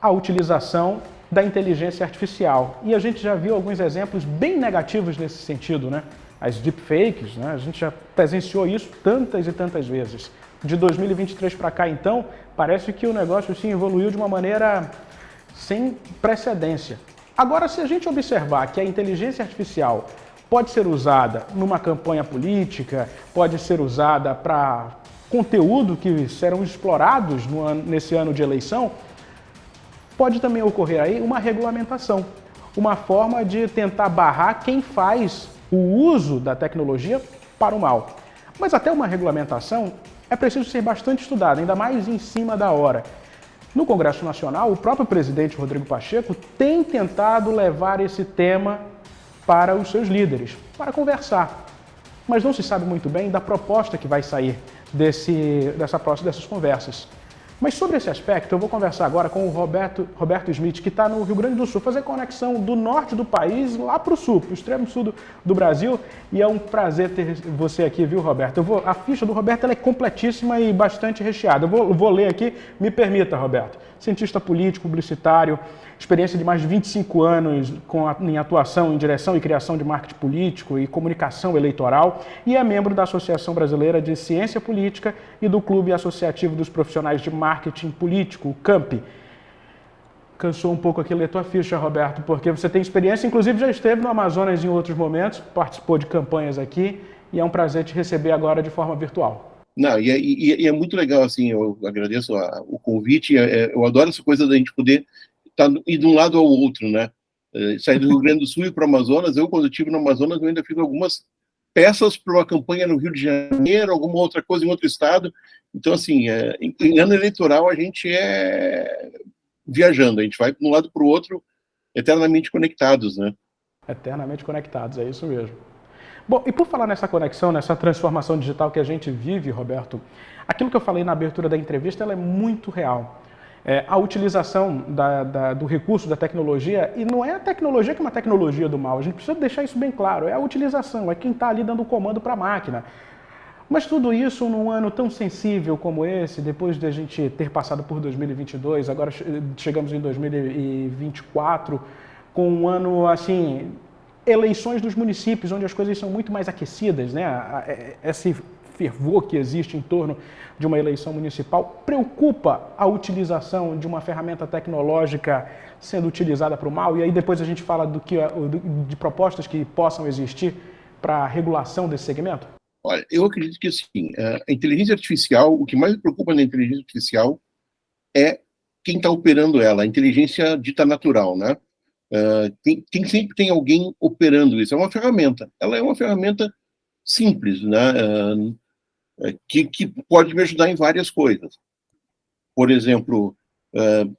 a utilização da inteligência artificial. E a gente já viu alguns exemplos bem negativos nesse sentido, né? As deepfakes, né? A gente já presenciou isso tantas e tantas vezes. De 2023 para cá, então, parece que o negócio sim evoluiu de uma maneira sem precedência. Agora, se a gente observar que a inteligência artificial pode ser usada numa campanha política, pode ser usada para conteúdo que serão explorados nesse ano de eleição, pode também ocorrer aí uma regulamentação, uma forma de tentar barrar quem faz o uso da tecnologia para o mal. Mas até uma regulamentação é preciso ser bastante estudada, ainda mais em cima da hora. No Congresso Nacional, o próprio presidente Rodrigo Pacheco tem tentado levar esse tema para os seus líderes, para conversar. Mas não se sabe muito bem da proposta que vai sair dessas conversas. Mas sobre esse aspecto, eu vou conversar agora com o Roberto Smith, que está no Rio Grande do Sul, fazer conexão do norte do país lá para o sul, para o extremo sul do Brasil. E é um prazer ter você aqui, viu, Roberto? A ficha do Roberto ela é completíssima e bastante recheada. Eu vou ler aqui, me permita, Roberto. Cientista político, publicitário, experiência de mais de 25 anos em atuação em direção e criação de marketing político e comunicação eleitoral, e é membro da Associação Brasileira de Ciência Política e do Clube Associativo dos Profissionais de Marketing Político, o CAMP. Cansou um pouco aqui ler tua ficha, Roberto, porque você tem experiência, inclusive já esteve no Amazonas em outros momentos, participou de campanhas aqui, e é um prazer te receber agora de forma virtual. Não, é muito legal, assim, eu agradeço o convite, eu adoro essa coisa da gente poder ir de um lado ao outro, né? Sair do Rio Grande do Sul e para o Amazonas. Quando eu estive no Amazonas, eu ainda fiz algumas peças para uma campanha no Rio de Janeiro, alguma outra coisa em outro estado. Então, assim, em ano eleitoral, a gente é viajando, a gente vai de um lado para o outro, eternamente conectados, né? Eternamente conectados, é isso mesmo. Bom, e por falar nessa conexão, nessa transformação digital que a gente vive, Roberto, aquilo que eu falei na abertura da entrevista, ela é muito real. A utilização do recurso da tecnologia, e não é a tecnologia que é uma tecnologia do mal, a gente precisa deixar isso bem claro, é a utilização, é quem está ali dando o comando para a máquina. Mas tudo isso num ano tão sensível como esse, depois de a gente ter passado por 2022, agora chegamos em 2024, com um ano assim, eleições dos municípios, onde as coisas são muito mais aquecidas, né? Esse fervor que existe em torno de uma eleição municipal preocupa a utilização de uma ferramenta tecnológica sendo utilizada para o mal, e aí depois a gente fala de propostas que possam existir para a regulação desse segmento? Olha, eu acredito que assim, a inteligência artificial, o que mais me preocupa na inteligência artificial é quem está operando ela, a inteligência dita natural, né? Sempre tem alguém operando isso. É uma ferramenta. Ela é uma ferramenta simples, né? Que pode me ajudar em várias coisas. Por exemplo,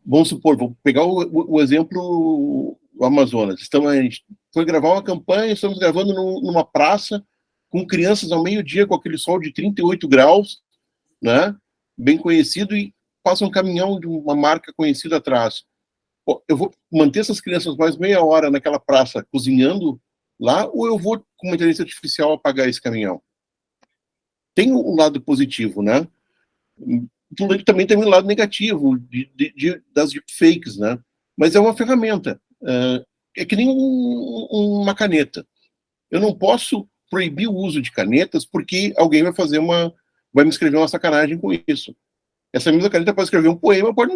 vamos supor, vou pegar o exemplo do Amazonas. A gente foi gravar uma campanha, estamos gravando numa praça com crianças ao meio-dia, com aquele sol de 38 graus, né? Bem conhecido, e passa um caminhão de uma marca conhecida atrás. Eu vou manter essas crianças mais meia hora naquela praça cozinhando lá, ou eu vou, com uma inteligência artificial, apagar esse caminhão? Tem um lado positivo, né? Também tem um lado negativo das deepfakes, né? Mas é uma ferramenta. É que nem uma caneta. Eu não posso proibir o uso de canetas porque alguém vai me escrever uma sacanagem com isso. Essa mesma caneta pode escrever um poema, pode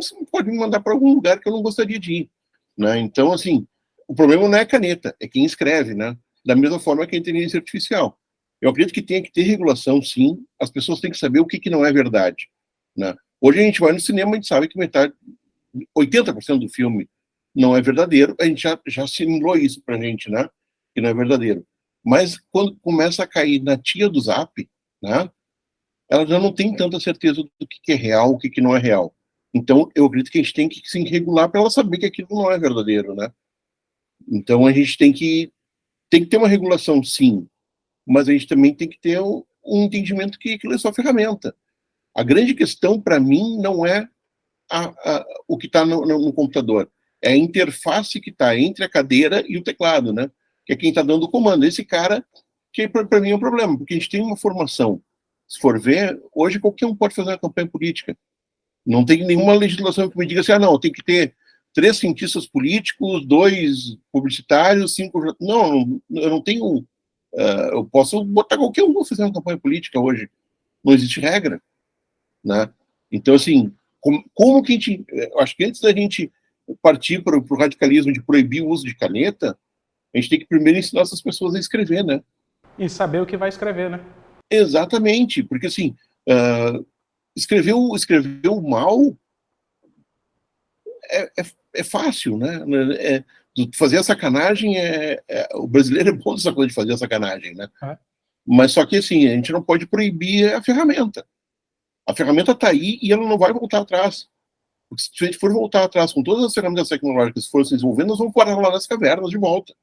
me mandar para algum lugar que eu não gostaria de ir, né? Então, assim, o problema não é a caneta, é quem escreve, né? Da mesma forma que a inteligência artificial. Eu acredito que tem que ter regulação, sim. As pessoas têm que saber o que não é verdade, né? Hoje a gente vai no cinema, a gente sabe que 80% do filme não é verdadeiro. A gente já assimilou isso pra gente, né? Que não é verdadeiro. Mas quando começa a cair na tia do Zap, né? Ela já não tem tanta certeza do que é real, o que não é real. Então, eu acredito que a gente tem que se regular para ela saber que aquilo não é verdadeiro, né? Então, a gente tem que ter uma regulação, sim, mas a gente também tem que ter um entendimento que aquilo é só ferramenta. A grande questão, para mim, não é o que está no computador, é a interface que está entre a cadeira e o teclado, né? Que é quem está dando o comando. Esse cara, que para mim é um problema, porque a gente tem uma formação. Se for ver, hoje qualquer um pode fazer uma campanha política. Não tem nenhuma legislação que me diga assim, não, tem que ter 3 cientistas políticos, 2 publicitários, 5... Não, eu não tenho... eu posso botar qualquer um para fazer uma campanha política hoje. Não existe regra, né? Então, assim, como que a gente... Eu acho que antes da gente partir para o radicalismo de proibir o uso de caneta, a gente tem que primeiro ensinar essas pessoas a escrever, né? E saber o que vai escrever, né? Exatamente, porque assim, escreveu mal é fácil, né? Fazer a sacanagem o brasileiro é bom dessa coisa de fazer a sacanagem, né? Mas só que assim, a gente não pode proibir a ferramenta. A ferramenta está aí e ela não vai voltar atrás. Porque se a gente for voltar atrás com todas as ferramentas tecnológicas que foram se desenvolvendo, nós vamos parar lá nas cavernas de volta.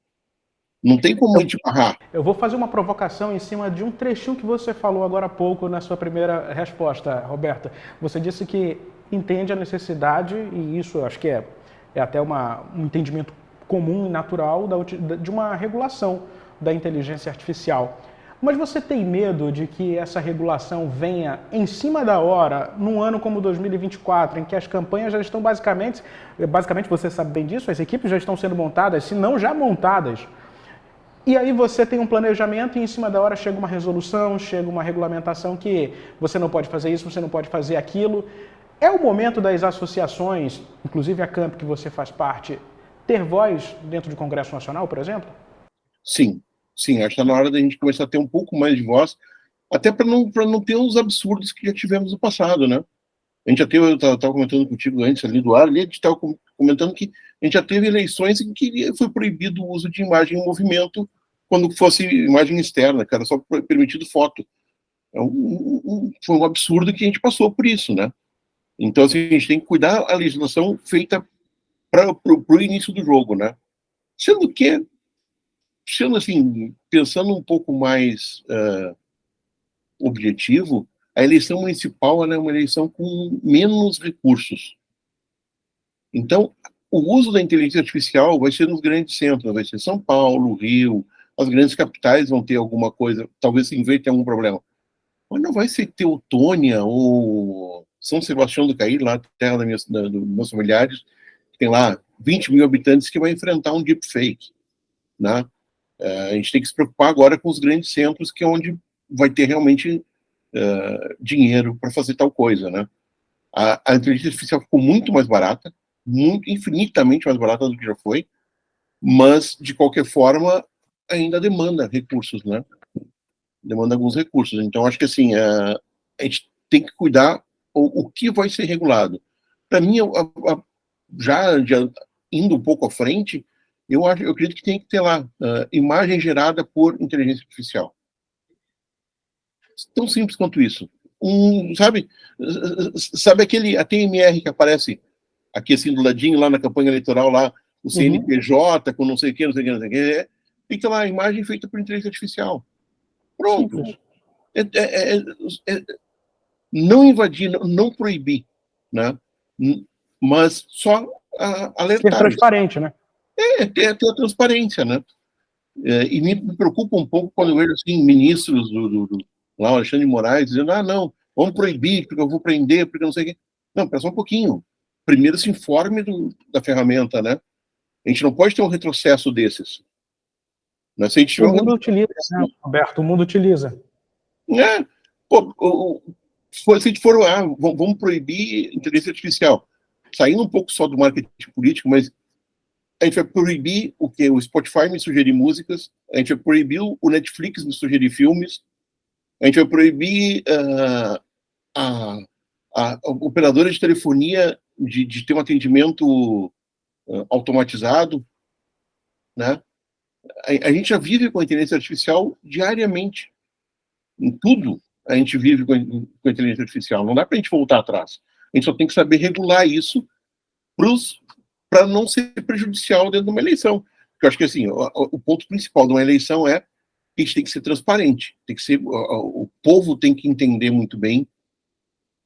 Não tem como a gente barrar. Eu vou fazer uma provocação em cima de um trechinho que você falou agora há pouco na sua primeira resposta, Roberta. Você disse que entende a necessidade, e isso eu acho que é até um entendimento comum e natural de uma regulação da inteligência artificial. Mas você tem medo de que essa regulação venha em cima da hora, num ano como 2024, em que as campanhas já estão basicamente você sabe bem disso, as equipes já estão sendo montadas, se não já montadas, e aí você tem um planejamento e em cima da hora chega uma resolução, chega uma regulamentação que você não pode fazer isso, você não pode fazer aquilo. É o momento das associações, inclusive a CAMP que você faz parte, ter voz dentro do Congresso Nacional, por exemplo? Sim, sim, acho que está na hora da gente começar a ter um pouco mais de voz, até para não ter os absurdos que já tivemos no passado, né? A gente já teve, eu estava comentando contigo antes ali do ar, ali a gente estava comentando que a gente já teve eleições em que foi proibido o uso de imagem em movimento quando fosse imagem externa, cara, só permitido foto. Foi um absurdo que a gente passou por isso, né? Então, assim, a gente tem que cuidar a legislação feita para o início do jogo, né? Sendo assim, pensando um pouco mais objetivo, a eleição municipal é uma eleição com menos recursos. Então, o uso da inteligência artificial vai ser nos grandes centros, vai ser São Paulo, Rio, as grandes capitais vão ter alguma coisa, talvez se invente algum problema. Mas não vai ser Teutônia ou São Sebastião do Caí, lá terra dos meus familiares, que tem lá 20 mil habitantes, que vai enfrentar um deepfake, né? A gente tem que se preocupar agora com os grandes centros, que é onde vai ter realmente dinheiro para fazer tal coisa, né? A inteligência artificial ficou muito mais barata, infinitamente mais barata do que já foi, mas, de qualquer forma, ainda demanda recursos, né? Demanda alguns recursos. Então, acho que, assim, a gente tem que cuidar o que vai ser regulado. Para mim, já indo um pouco à frente, eu acredito que tem que ter lá imagem gerada por inteligência artificial. Tão simples quanto isso. Sabe a TMR que aparece aqui assim do ladinho, lá na campanha eleitoral, lá, o CNPJ, com não sei o que, não sei o que, não sei o que, fica lá a imagem feita por inteligência artificial. Pronto. Não invadir, não proibir, né? Mas só alertar. Ser transparente, né? Ter a transparência, né? E me preocupa um pouco quando eu vejo assim, ministros lá, o Alexandre de Moraes, dizendo, não, vamos proibir, porque eu vou prender, porque não sei o quê. Não, espera só um pouquinho. Primeiro se informe da ferramenta, né? A gente não pode ter um retrocesso desses. Né? Se a gente tiver o mundo utiliza, né, Roberto? O mundo utiliza. Se a gente for, vamos proibir inteligência artificial. Saindo um pouco só do marketing político, mas a gente vai proibir o quê? O Spotify me sugerir músicas, a gente vai proibir o Netflix me sugerir filmes, a gente vai proibir a operadora de telefonia de ter um atendimento automatizado, né? A gente já vive com a inteligência artificial diariamente. Em tudo a gente vive com a inteligência artificial. Não dá para a gente voltar atrás. A gente só tem que saber regular isso para não ser prejudicial dentro de uma eleição. Porque eu acho que assim, o ponto principal de uma eleição é que a gente tem que ser transparente. Tem que ser, o povo tem que entender muito bem,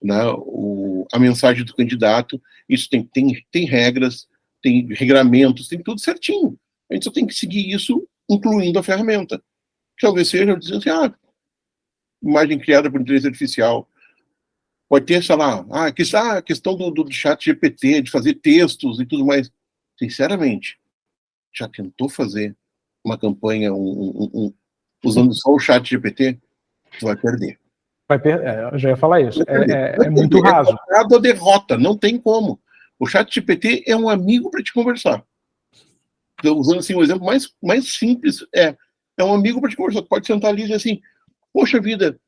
né, a mensagem do candidato. Isso tem regras, tem regramentos, tem tudo certinho. A gente só tem que seguir isso, incluindo a ferramenta. Talvez seja dizendo assim, imagem criada por inteligência artificial. Pode ter, sei lá, a questão do chat GPT, de fazer textos e tudo mais. Sinceramente, já tentou fazer uma campanha usando só o chat GPT? Tu vai perder. Eu já ia falar isso. É muito raso. É a derrota, não tem como. O chat GPT é um amigo para te conversar. Então, usando assim, um exemplo mais simples, é um amigo para te conversar. Tu pode sentar ali e dizer assim, poxa vida,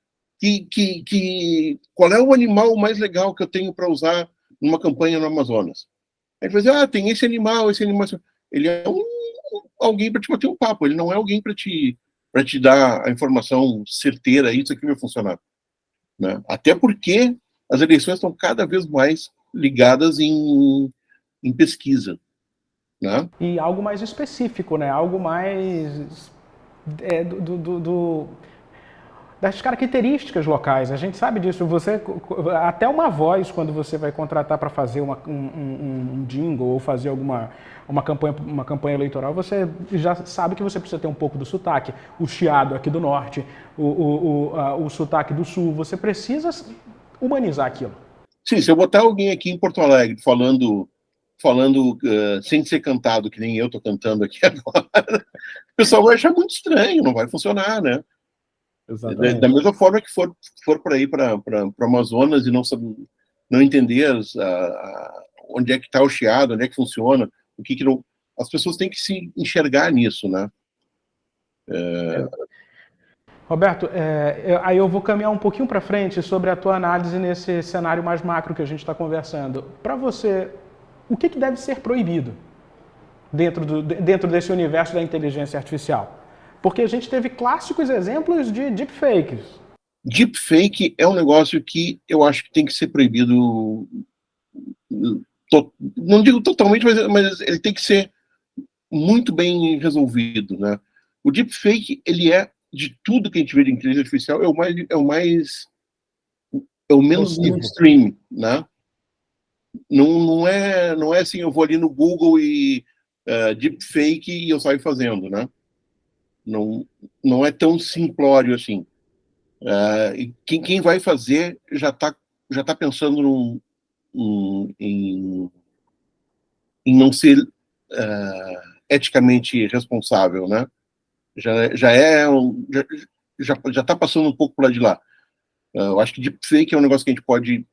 qual é o animal mais legal que eu tenho para usar numa campanha no Amazonas? Aí vai dizer, tem esse animal. Ele é alguém para te bater um papo, ele não é alguém para te dar a informação certeira, isso aqui vai funcionar. Né? Até porque as eleições estão cada vez mais ligadas em pesquisa. Né? E algo mais específico, né? Algo mais das características locais. A gente sabe disso. Você até uma voz, quando você vai contratar para fazer um jingle ou fazer uma campanha eleitoral, você já sabe que você precisa ter um pouco do sotaque, o chiado aqui do norte, o sotaque do sul. Você precisa humanizar aquilo. Sim, se eu botar alguém aqui em Porto Alegre falando sem ser cantado, que nem eu estou cantando aqui agora, o pessoal vai achar muito estranho, não vai funcionar, né? Exatamente. Da mesma forma que for para ir para Amazonas e não entender onde é que está o chiado, onde é que funciona, o que não... As pessoas têm que se enxergar nisso, né? Roberto, aí eu vou caminhar um pouquinho para frente sobre a tua análise nesse cenário mais macro que a gente está conversando. Para você, o que deve ser proibido dentro desse universo da inteligência artificial? Porque a gente teve clássicos exemplos de deepfakes. Deepfake é um negócio que eu acho que tem que ser proibido, não digo totalmente, mas ele tem que ser muito bem resolvido, né? O deepfake, ele é, de tudo que a gente vê de inteligência artificial, é o menos mainstream, né? Não é assim, eu vou ali no Google e deepfake e eu saio fazendo, né? Não é tão simplório assim. Quem vai fazer já tá pensando em não ser eticamente responsável, né? Já tá passando um pouco por lá de lá. Eu acho que deepfake é um negócio que a gente pode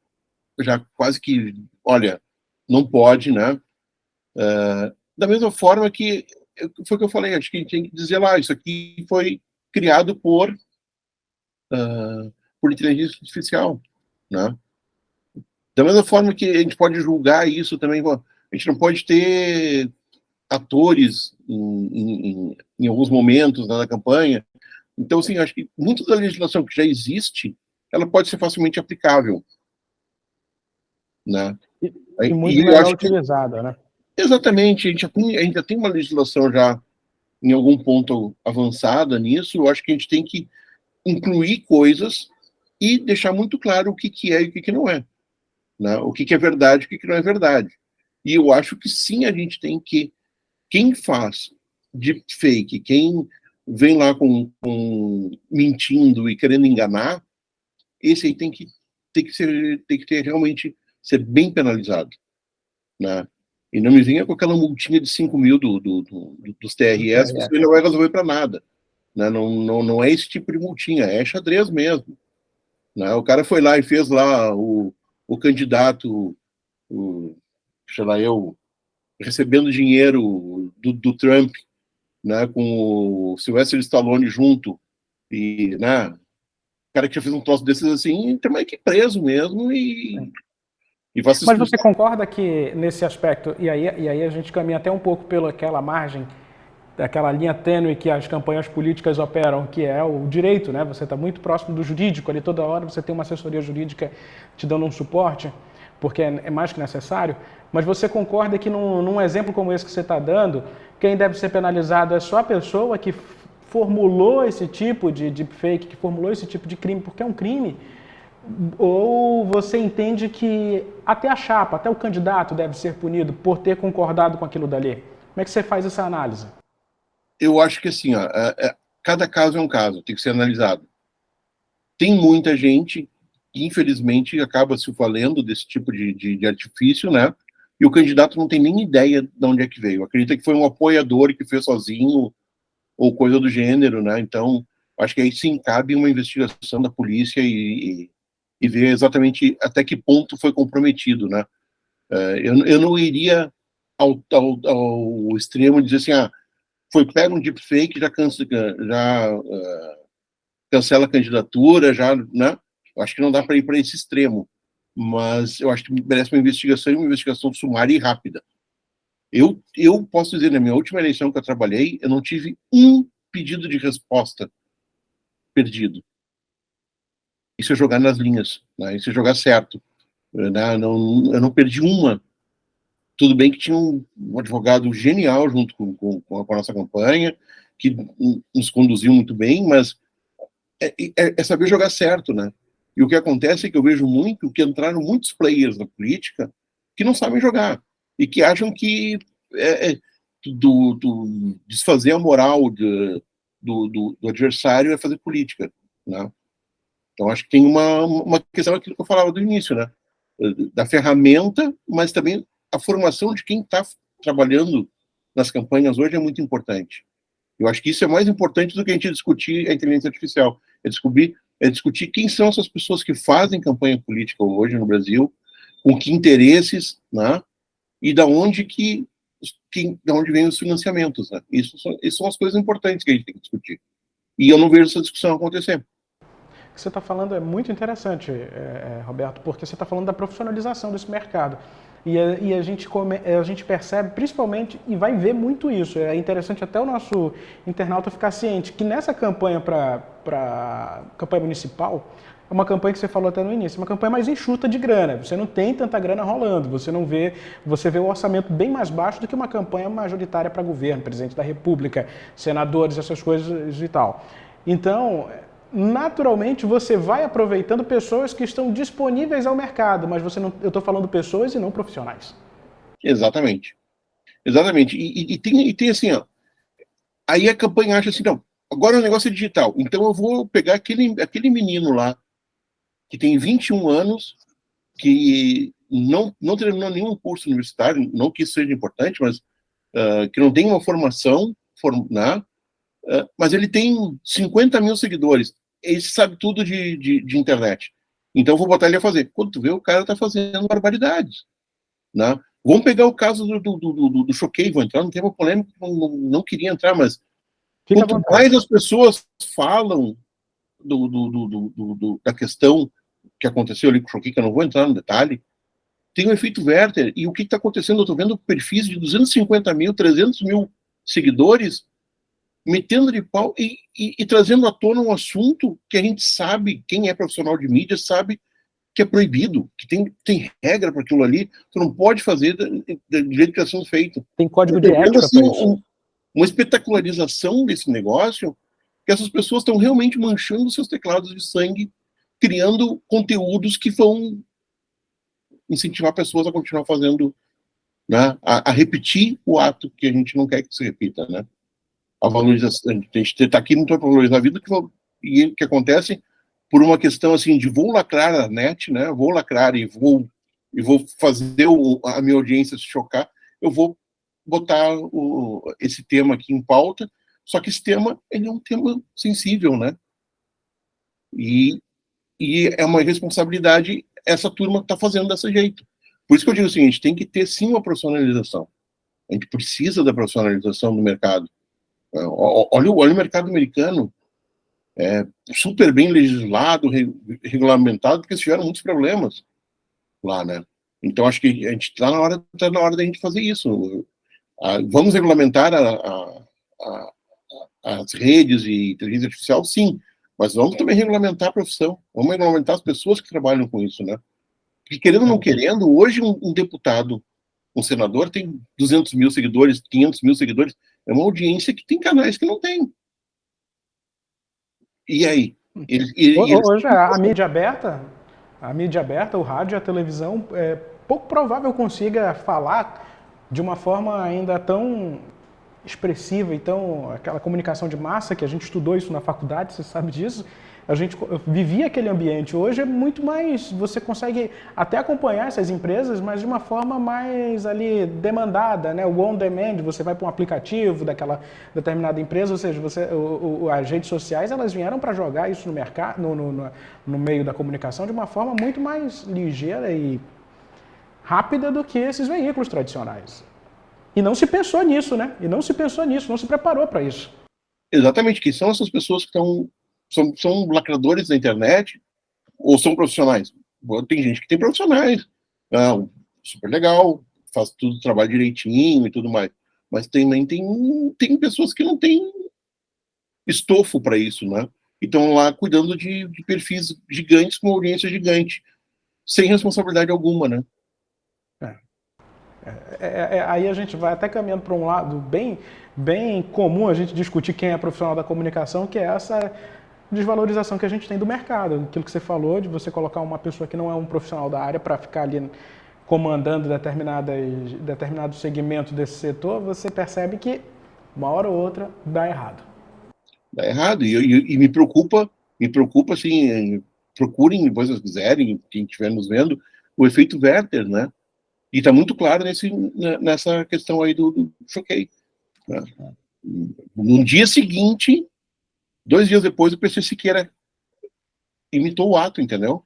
já quase que, olha, não pode, né? Da mesma forma que foi o que eu falei, acho que a gente tem que dizer lá, isso aqui foi criado por inteligência artificial, né? Da mesma forma que a gente pode julgar isso também, a gente não pode ter atores em alguns momentos na campanha. Então, assim, acho que muita da legislação que já existe, ela pode ser facilmente aplicável, né? E muito melhor utilizada, né? Exatamente, a gente já tem uma legislação já em algum ponto avançada nisso. Eu acho que a gente tem que incluir coisas e deixar muito claro o que é e o que não é, né? O que é verdade e o que não é verdade. E eu acho que sim, a gente tem que, quem faz deepfake, quem vem lá mentindo e querendo enganar, esse aí tem que ter realmente ser bem penalizado, né? E não me venha com aquela multinha de 5 mil dos TRS, que você não vai resolver para nada, né? Não é esse tipo de multinha, é xadrez mesmo, né? O cara foi lá e fez lá o candidato, sei lá eu, recebendo dinheiro do Trump, né, com o Sylvester Stallone junto, e, né, o cara que já fez um troço desses assim, tem mais que preso mesmo e vai se Mas você concorda que nesse aspecto, e aí a gente caminha até um pouco pelaquela margem, daquela linha tênue que as campanhas políticas operam, que é o direito, né? Você está muito próximo do jurídico, ali toda hora você tem uma assessoria jurídica te dando um suporte, porque é mais que necessário, mas você concorda que num exemplo como esse que você está dando, quem deve ser penalizado é só a pessoa que formulou esse tipo de deepfake, que formulou esse tipo de crime, porque é um crime, ou você entende que até a chapa, até o candidato deve ser punido por ter concordado com aquilo dali? Como é que você faz essa análise? Eu acho que assim, cada caso é um caso, tem que ser analisado. Tem muita gente que infelizmente acaba se valendo desse tipo de artifício, né? E o candidato não tem nem ideia de onde é que veio. Acredita que foi um apoiador que fez sozinho ou coisa do gênero, né? Então, acho que aí sim cabe uma investigação da polícia e ver exatamente até que ponto foi comprometido, né? Eu não iria ao extremo de dizer assim, foi pega um deepfake, já cancela a candidatura, já, né? Eu acho que não dá para ir para esse extremo, mas eu acho que merece uma investigação e uma investigação sumária e rápida. Eu posso dizer, na minha última eleição que eu trabalhei, eu não tive um pedido de resposta perdido. Isso é jogar nas linhas, né? Isso é jogar certo. Né? Eu não perdi uma. Tudo bem que tinha um advogado genial junto com a nossa campanha, que nos conduziu muito bem, mas é saber jogar certo, né? E o que acontece é que eu vejo muito que entraram muitos players da política que não sabem jogar e que acham que desfazer a moral do adversário é fazer política, né? Então acho que tem uma questão aquilo que eu falava do início, né? Da ferramenta, mas também a formação de quem está trabalhando nas campanhas hoje é muito importante. Eu acho que isso é mais importante do que a gente discutir a inteligência artificial. É discutir quem são essas pessoas que fazem campanha política hoje no Brasil, com que interesses, né? E da onde vêm os financiamentos, né? Isso são as coisas importantes que a gente tem que discutir. E eu não vejo essa discussão acontecer. O que você está falando é muito interessante, Roberto, porque você está falando da profissionalização desse mercado. E a gente percebe, principalmente, e vai ver muito isso. É interessante até o nosso internauta ficar ciente que nessa campanha para campanha municipal, é uma campanha que você falou até no início, é uma campanha mais enxuta de grana. Você não tem tanta grana rolando, você vê o orçamento bem mais baixo do que uma campanha majoritária para governo, presidente da República, senadores, essas coisas e tal. Então, naturalmente você vai aproveitando pessoas que estão disponíveis ao mercado, mas eu estou falando pessoas e não profissionais. Exatamente. Exatamente. E tem assim, aí a campanha acha assim, não, agora o negócio é digital, então eu vou pegar aquele menino lá, que tem 21 anos, que não terminou nenhum curso universitário, não que isso seja importante, mas que não tem uma formação, né? Mas ele tem 50 mil seguidores. Ele sabe tudo de internet. Então, eu vou botar ele a fazer. Quando tu vê, o cara está fazendo barbaridades. Né? Vamos pegar o caso do Choquei, vou entrar num tema polêmico, não queria entrar, mas quanto mais as pessoas falam da questão que aconteceu ali com o Choquei, que eu não vou entrar no detalhe, tem um efeito Werther. E o que está acontecendo? Eu estou vendo perfis de 250 mil, 300 mil seguidores metendo de pau e trazendo à tona um assunto que a gente sabe, quem é profissional de mídia sabe que é proibido, que tem regra para aquilo ali, tu não pode fazer do jeito que está sendo feito. Tem código de ética assim, para isso. Uma espetacularização desse negócio, que essas pessoas estão realmente manchando seus teclados de sangue, criando conteúdos que vão incentivar pessoas a continuar fazendo, né, a repetir o ato que a gente não quer que se repita, né? A valorização, a gente está aqui muito para valorizar a vida, que acontece por uma questão assim de vou lacrar a net, né? Vou lacrar e vou fazer a minha audiência se chocar. Eu vou botar esse tema aqui em pauta, só que esse tema ele é um tema sensível, né? E é uma responsabilidade essa turma está fazendo desse jeito. Por isso que eu digo o seguinte, tem que ter sim uma profissionalização. A gente precisa da profissionalização do mercado. Olha o mercado americano, super bem legislado, regulamentado, porque eles tiveram muitos problemas lá, né? Então, acho que a gente está na hora da gente fazer isso. Vamos regulamentar as redes e inteligência artificial, sim, mas vamos também regulamentar a profissão, vamos regulamentar as pessoas que trabalham com isso, né? Porque, querendo ou não querendo, hoje um deputado, um senador tem 200 mil seguidores, 500 mil seguidores, é uma audiência que tem canais que não tem. E aí? Hoje a mídia aberta, o rádio, a televisão, é pouco provável consiga falar de uma forma ainda tão expressiva, então aquela comunicação de massa que a gente estudou isso na faculdade, você sabe disso, a gente vivia aquele ambiente. Hoje é muito mais, você consegue até acompanhar essas empresas, mas de uma forma mais ali demandada, né? O on demand, você vai para um aplicativo daquela determinada empresa, ou seja, as redes sociais elas vieram para jogar isso no mercado, no meio da comunicação de uma forma muito mais ligeira e rápida do que esses veículos tradicionais. E não se pensou nisso, né? E não se pensou nisso, não se preparou para isso. Exatamente, que são essas pessoas que são lacradores da internet ou são profissionais? Tem gente que tem profissionais, super legal, faz tudo, trabalho direitinho e tudo mais, mas também tem pessoas que não têm estofo para isso, né? E estão lá cuidando de perfis gigantes com audiência gigante, sem responsabilidade alguma, né? Aí a gente vai até caminhando para um lado bem comum a gente discutir quem é profissional da comunicação, que é essa desvalorização que a gente tem do mercado. Aquilo que você falou, de você colocar uma pessoa que não é um profissional da área para ficar ali comandando determinado segmento desse setor, você percebe que uma hora ou outra dá errado. Dá errado, e me preocupa assim, procurem, depois vocês quiserem, quem estiver nos vendo, o efeito Werther, né? E está muito claro nessa questão aí do Choquei. Né? No dia seguinte, 2 dias depois, o PC Siqueira imitou o ato, entendeu?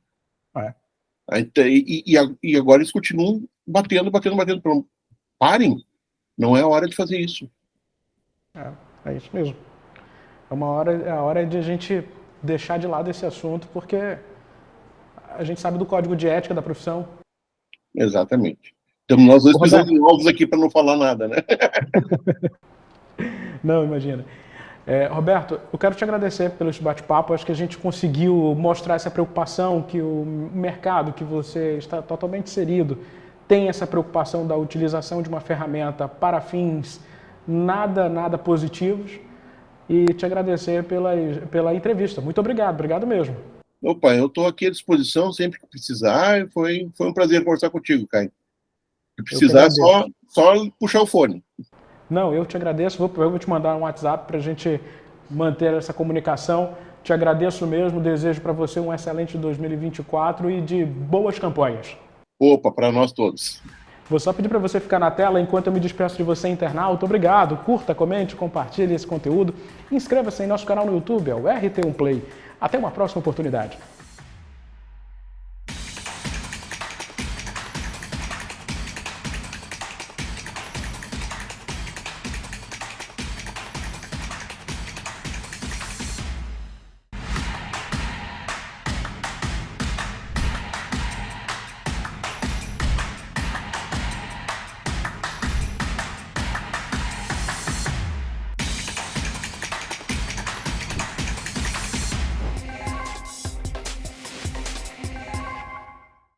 E agora eles continuam batendo. Parem, não é a hora de fazer isso. É isso mesmo. É a hora de a gente deixar de lado esse assunto, porque a gente sabe do código de ética da profissão. Exatamente. Estamos nós dois pisando em ovos aqui para não falar nada, né? Não, imagina. Roberto, eu quero te agradecer pelo esse bate-papo. Acho que a gente conseguiu mostrar essa preocupação que o mercado, que você está totalmente inserido, tem essa preocupação da utilização de uma ferramenta para fins nada positivos. E te agradecer pela entrevista. Muito obrigado mesmo. Opa, eu estou aqui à disposição sempre que precisar. Foi um prazer conversar contigo, Caio. Se precisar, só puxar o fone. Não, eu te agradeço. Eu vou te mandar um WhatsApp para a gente manter essa comunicação. Te agradeço mesmo. Desejo para você um excelente 2024 e de boas campanhas. Opa, para nós todos. Vou só pedir para você ficar na tela enquanto eu me despeço de você, internauta. Obrigado. Curta, comente, compartilhe esse conteúdo. Inscreva-se em nosso canal no YouTube, é o RT1 Play. Até uma próxima oportunidade.